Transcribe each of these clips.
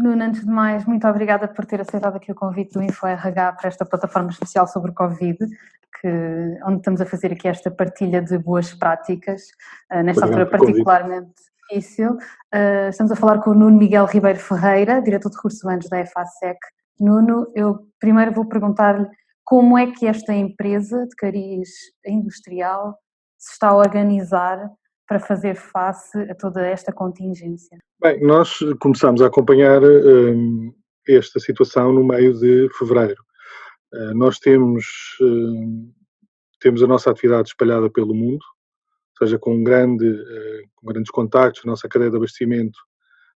Nuno, antes de mais, muito obrigada por ter aceitado aqui o convite do InfoRH para esta plataforma especial sobre o Covid, onde estamos a fazer aqui esta partilha de boas práticas, nesta altura particularmente difícil. Estamos a falar com o Nuno Miguel Ribeiro Ferreira, diretor de Recursos Humanos da EFASEC. Nuno, eu primeiro vou perguntar-lhe como é que esta empresa de cariz industrial se está a organizar para fazer face a toda esta contingência. Bem, nós começámos a acompanhar esta situação no meio de fevereiro. Nós temos a nossa atividade espalhada pelo mundo, ou seja, com grandes contactos, a nossa cadeia de abastecimento,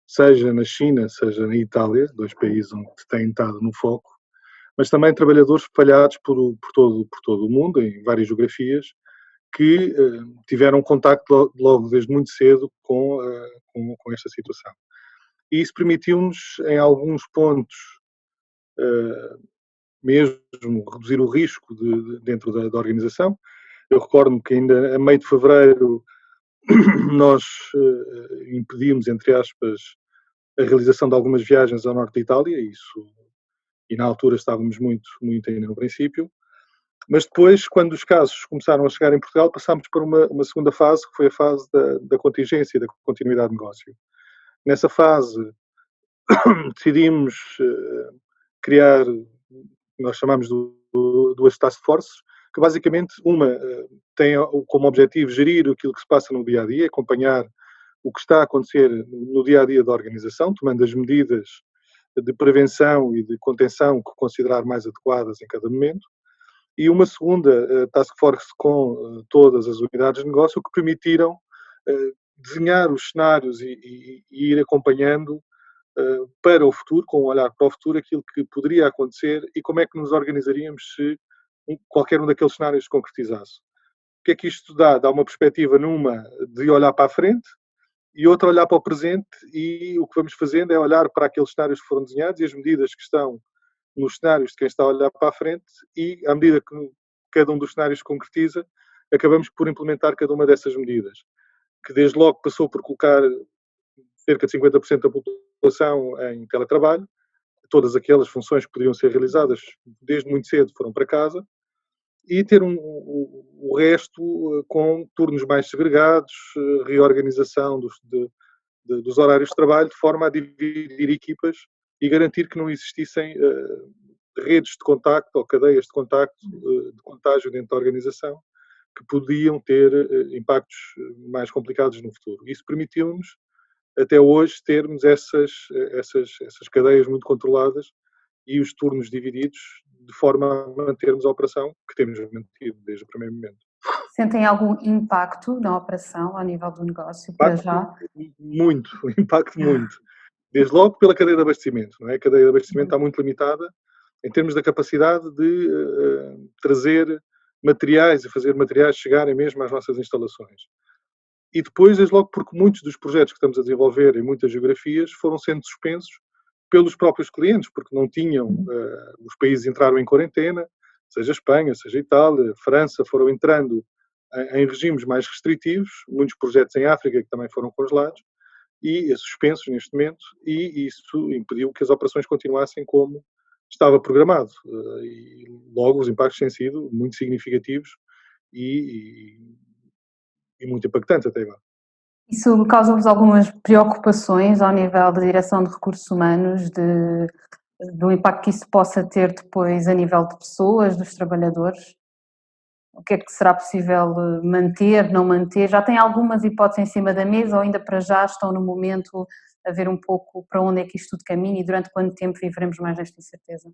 seja na China, seja na Itália, dois países onde têm estado no foco, mas também trabalhadores espalhados por todo o mundo, em várias geografias, que tiveram contacto logo desde muito cedo com esta situação. E isso permitiu-nos, em alguns pontos, mesmo reduzir o risco dentro da organização. Eu recordo-me que ainda a meio de fevereiro nós impedimos, entre aspas, a realização de algumas viagens ao norte da Itália, e na altura estávamos muito ainda no princípio. Mas depois, quando os casos começaram a chegar em Portugal, passámos para uma segunda fase, que foi a fase da contingência, da continuidade de negócio. Nessa fase, decidimos criar, nós chamamos duas task forces, que basicamente uma tem como objetivo gerir aquilo que se passa no dia-a-dia, acompanhar o que está a acontecer no dia-a-dia da organização, tomando as medidas de prevenção e de contenção que considerar mais adequadas em cada momento. E uma segunda task force com todas as unidades de negócio que permitiram desenhar os cenários e ir acompanhando para o futuro, com um olhar para o futuro, aquilo que poderia acontecer e como é que nos organizaríamos se qualquer um daqueles cenários se concretizasse. O que é que isto dá? Dá uma perspectiva de olhar para a frente e outra olhar para o presente, e o que vamos fazendo é olhar para aqueles cenários que foram desenhados e as medidas que estão nos cenários de quem está a olhar para a frente, e à medida que cada um dos cenários se concretiza, acabamos por implementar cada uma dessas medidas, que desde logo passou por colocar cerca de 50% da população em teletrabalho, todas aquelas funções que podiam ser realizadas desde muito cedo foram para casa, e ter o resto com turnos mais segregados, reorganização dos horários de trabalho, de forma a dividir equipas e garantir que não existissem redes de contacto ou cadeias de contacto, de contágio dentro da organização, que podiam ter impactos mais complicados no futuro. Isso permitiu-nos, até hoje, termos essas cadeias muito controladas e os turnos divididos, de forma a mantermos a operação que temos mantido desde o primeiro momento. Sentem algum impacto na operação, ao nível do negócio, para já? Muito, impacto muito. Desde logo pela cadeia de abastecimento, não é? A cadeia de abastecimento está muito limitada em termos da capacidade de trazer materiais e fazer materiais chegarem mesmo às nossas instalações. E depois, desde logo, porque muitos dos projetos que estamos a desenvolver em muitas geografias foram sendo suspensos pelos próprios clientes, porque não tinham, os países entraram em quarentena, seja Espanha, seja Itália, França, foram entrando em regimes mais restritivos, muitos projetos em África que também foram congelados, e suspensos neste momento, e isso impediu que as operações continuassem como estava programado. E logo os impactos têm sido muito significativos e muito impactantes até agora. Isso causa-vos algumas preocupações ao nível da direção de recursos humanos, do impacto que isso possa ter depois a nível de pessoas, dos trabalhadores? O que é que será possível manter, não manter? Já tem algumas hipóteses em cima da mesa ou ainda para já estão no momento a ver um pouco para onde é que isto tudo caminha e durante quanto tempo viveremos mais nesta incerteza?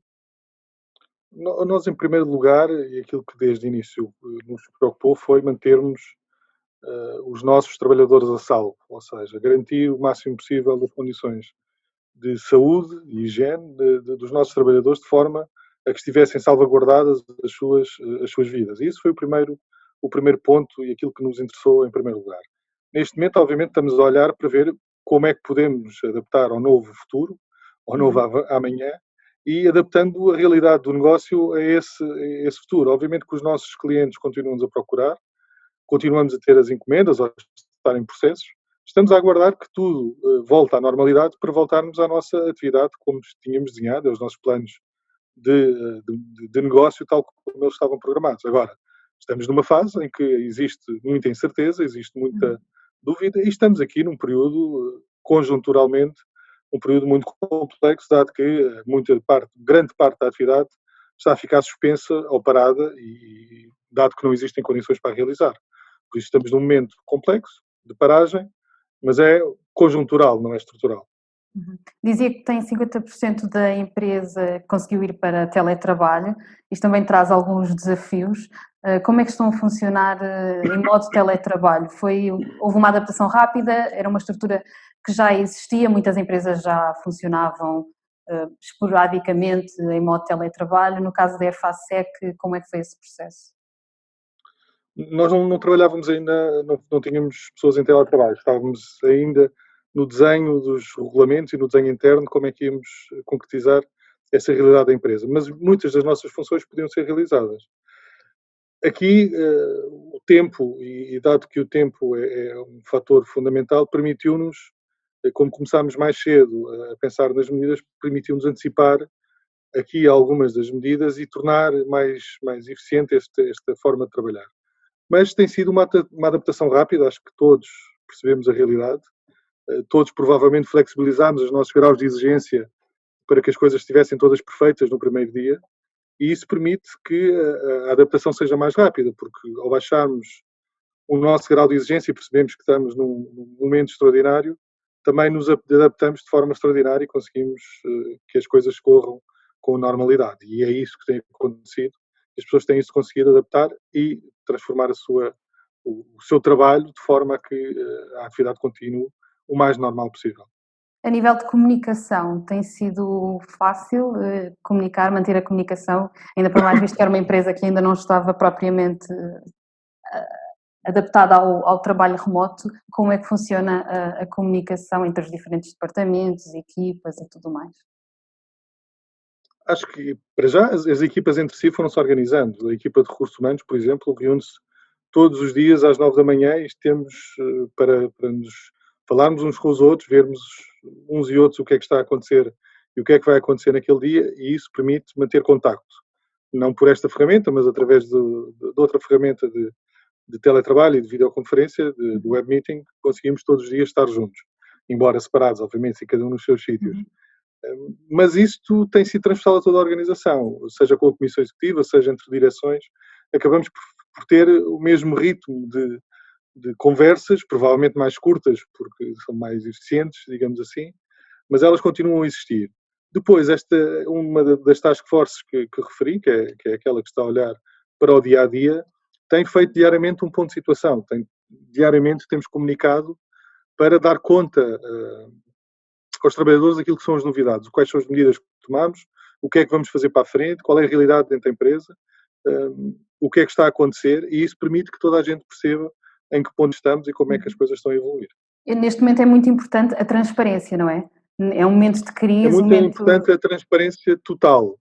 Nós, em primeiro lugar, e aquilo que desde o início nos preocupou foi mantermos os nossos trabalhadores a salvo, ou seja, garantir o máximo possível as condições de saúde e higiene dos nossos trabalhadores, de forma a que estivessem salvaguardadas as suas vidas. E isso foi o primeiro ponto e aquilo que nos interessou em primeiro lugar. Neste momento, obviamente, estamos a olhar para ver como é que podemos adaptar ao novo futuro, ao novo amanhã, e adaptando a realidade do negócio a esse futuro. Obviamente que os nossos clientes continuam-nos a procurar, continuamos a ter as encomendas, a estar em processos, estamos a aguardar que tudo volte à normalidade para voltarmos à nossa atividade como tínhamos desenhado, aos nossos planos de negócio, tal como eles estavam programados. Agora, estamos numa fase em que existe muita incerteza, existe muita dúvida e estamos aqui num período, conjunturalmente, um período muito complexo, dado que grande parte da atividade está a ficar suspensa ou parada e dado que não existem condições para realizar. Por isso estamos num momento complexo, de paragem, mas é conjuntural, não é estrutural. Dizia que tem 50% da empresa que conseguiu ir para teletrabalho. Isto também traz alguns desafios. Como é que estão a funcionar em modo teletrabalho? Houve uma adaptação rápida? Era uma estrutura que já existia? Muitas empresas já funcionavam esporadicamente em modo teletrabalho. No caso da EFASEC, como é que foi esse processo? Nós não trabalhávamos ainda, não tínhamos pessoas em teletrabalho, estávamos ainda no desenho dos regulamentos e no desenho interno como é que íamos concretizar essa realidade da empresa. Mas muitas das nossas funções podiam ser realizadas. Aqui, o tempo, e dado que o tempo é um fator fundamental, permitiu-nos, como começámos mais cedo a pensar nas medidas, permitiu-nos antecipar aqui algumas das medidas e tornar mais eficiente esta forma de trabalhar. Mas tem sido uma adaptação rápida, acho que todos percebemos a realidade, todos provavelmente flexibilizámos os nossos graus de exigência para que as coisas estivessem todas perfeitas no primeiro dia, e isso permite que a adaptação seja mais rápida, porque ao baixarmos o nosso grau de exigência e percebemos que estamos num momento extraordinário, também nos adaptamos de forma extraordinária e conseguimos que as coisas corram com normalidade. E é isso que tem acontecido. As pessoas têm se conseguido adaptar e transformar o seu trabalho de forma a que a atividade continue o mais normal possível. A nível de comunicação, tem sido fácil comunicar, manter a comunicação, ainda por mais visto que era uma empresa que ainda não estava propriamente adaptada ao trabalho remoto. Como é que funciona a comunicação entre os diferentes departamentos, equipas e tudo mais? Acho que, para já, as equipas entre si foram-se organizando. A equipa de recursos humanos, por exemplo, reúne-se todos os dias às 9 da manhã e temos para nos falarmos uns com os outros, vermos uns e outros o que é que está a acontecer e o que é que vai acontecer naquele dia, e isso permite manter contacto. Não por esta ferramenta, mas através de outra ferramenta de teletrabalho e de videoconferência, de web meeting, conseguimos todos os dias estar juntos, embora separados, obviamente, em cada um nos seus sítios. Mas isto tem sido transversal a toda a organização, seja com a comissão executiva, seja entre direções, acabamos por ter o mesmo ritmo de conversas, provavelmente mais curtas, porque são mais eficientes, digamos assim, mas elas continuam a existir. Depois, uma das task forces que referi, que é aquela que está a olhar para o dia-a-dia, tem feito diariamente um ponto de situação. Diariamente temos comunicado para dar conta aos trabalhadores daquilo que são as novidades, quais são as medidas que tomamos, o que é que vamos fazer para a frente, qual é a realidade dentro da empresa, o que é que está a acontecer, e isso permite que toda a gente perceba em que ponto estamos e como é que as coisas estão a evoluir. Neste momento é muito importante a transparência, não é? É um momento de crise. É muito importante a transparência total.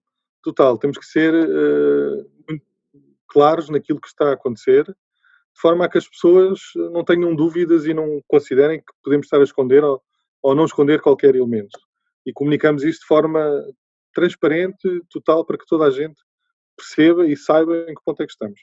Temos que ser muito claros naquilo que está a acontecer, de forma a que as pessoas não tenham dúvidas e não considerem que podemos estar a esconder ou não esconder qualquer elemento. E comunicamos isso de forma transparente, total, para que toda a gente perceba e saiba em que ponto é que estamos.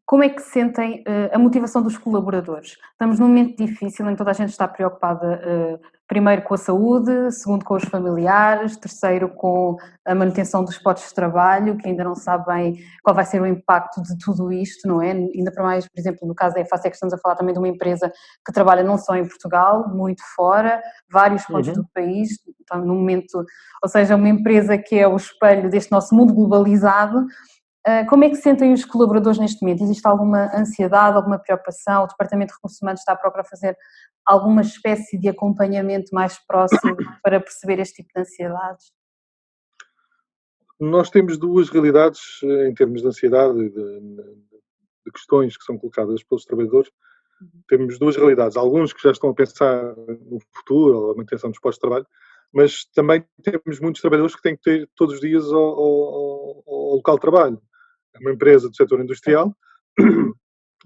Como é que sentem a motivação dos colaboradores? Estamos num momento difícil em que toda a gente está preocupada, primeiro com a saúde, segundo com os familiares, terceiro com a manutenção dos postos de trabalho, que ainda não sabem qual vai ser o impacto de tudo isto, não é? Ainda para mais, por exemplo, no caso da EFASEC, estamos a falar também de uma empresa que trabalha não só em Portugal, muito fora, vários pontos do país, então, num momento, ou seja, uma empresa que é o espelho deste nosso mundo globalizado. Como é que sentem os colaboradores neste momento? Existe alguma ansiedade, alguma preocupação? O Departamento de Recursos Humanos está a procurar fazer alguma espécie de acompanhamento mais próximo para perceber este tipo de ansiedades? Nós temos duas realidades em termos de ansiedade e de questões que são colocadas pelos trabalhadores. Temos duas realidades. Alguns que já estão a pensar no futuro ou a manutenção dos postos de trabalho, mas também temos muitos trabalhadores que têm que ter todos os dias ao local de trabalho. Uma empresa do setor industrial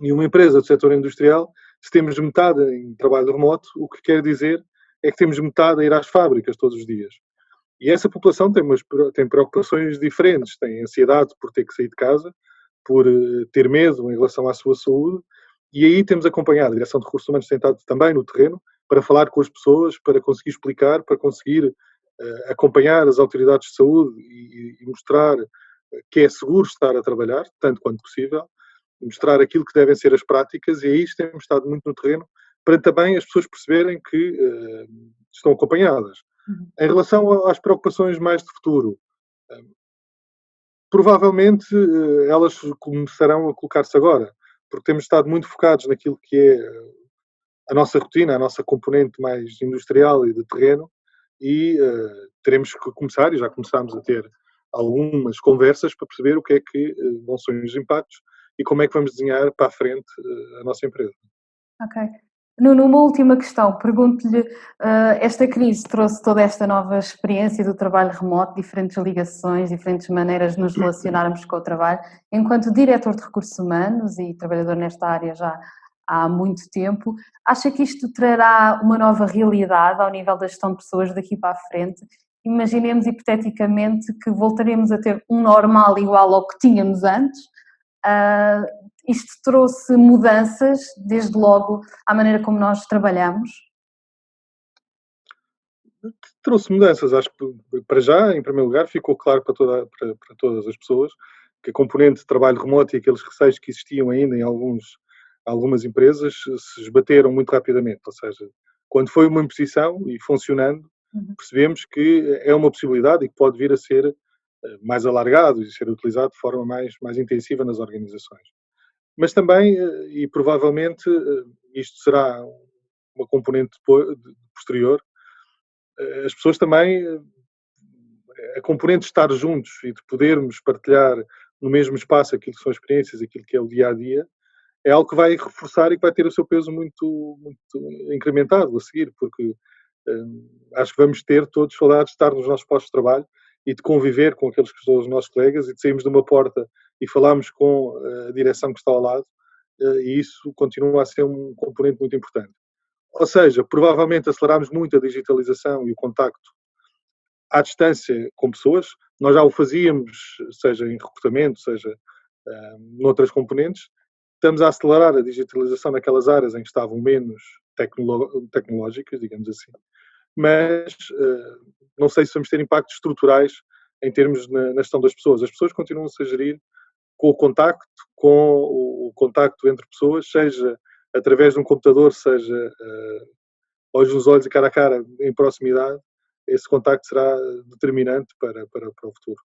e uma empresa do setor industrial Se temos metade em trabalho remoto, o que quer dizer é que temos metade a ir às fábricas todos os dias. E essa população tem preocupações diferentes, tem ansiedade por ter que sair de casa, por ter medo em relação à sua saúde, e aí temos acompanhado, a Direção de Recursos Humanos tem estado também no terreno, para falar com as pessoas, para conseguir explicar, para conseguir acompanhar as autoridades de saúde e mostrar que é seguro estar a trabalhar, tanto quanto possível, mostrar aquilo que devem ser as práticas, e aí temos estado muito no terreno, para também as pessoas perceberem que estão acompanhadas. Em relação às preocupações mais de futuro, provavelmente elas começarão a colocar-se agora, porque temos estado muito focados naquilo que é a nossa rotina, a nossa componente mais industrial e de terreno, e teremos que começar, e já começámos a ter algumas conversas para perceber o que é que vão ser os impactos e como é que vamos desenhar para a frente a nossa empresa. Ok. Nuno, uma última questão. Pergunto-lhe, esta crise trouxe toda esta nova experiência do trabalho remoto, diferentes ligações, diferentes maneiras de nos relacionarmos com o trabalho. Enquanto diretor de recursos humanos e trabalhador nesta área já há muito tempo, acha que isto trará uma nova realidade ao nível da gestão de pessoas daqui para a frente? Imaginemos hipoteticamente que voltaremos a ter um normal igual ao que tínhamos antes. Isto trouxe mudanças, desde logo, à maneira como nós trabalhamos? Trouxe mudanças, acho que para já, em primeiro lugar, ficou claro para todas as pessoas que a componente de trabalho remoto e aqueles receios que existiam ainda em algumas empresas se esbateram muito rapidamente, ou seja, quando foi uma imposição e funcionando, percebemos que é uma possibilidade e que pode vir a ser mais alargado e ser utilizado de forma mais intensiva nas organizações. Mas também, e provavelmente, isto será uma componente posterior, as pessoas também, a componente de estar juntos e de podermos partilhar no mesmo espaço aquilo que são experiências, aquilo que é o dia-a-dia, é algo que vai reforçar e que vai ter o seu peso muito incrementado a seguir, porque acho que vamos ter todos saudades de estar nos nossos postos de trabalho e de conviver com aqueles que são os nossos colegas e de sairmos de uma porta e falarmos com a direção que está ao lado, e isso continua a ser um componente muito importante. Ou seja, provavelmente aceleramos muito a digitalização e o contacto à distância com pessoas. Nós já o fazíamos, seja em recrutamento, seja noutras componentes. Estamos a acelerar a digitalização naquelas áreas em que estavam menos tecnológicas, digamos assim. Mas não sei se vamos ter impactos estruturais em termos na gestão das pessoas. As pessoas continuam-se a gerir com o contacto entre pessoas, seja através de um computador, seja olhos nos olhos e cara a cara, em proximidade. Esse contacto será determinante para o futuro.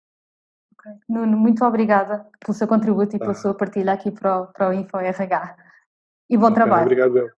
Okay. Nuno, muito obrigada pelo seu contributo e pela sua partilha aqui para o InfoRH. E bom trabalho. Obrigado.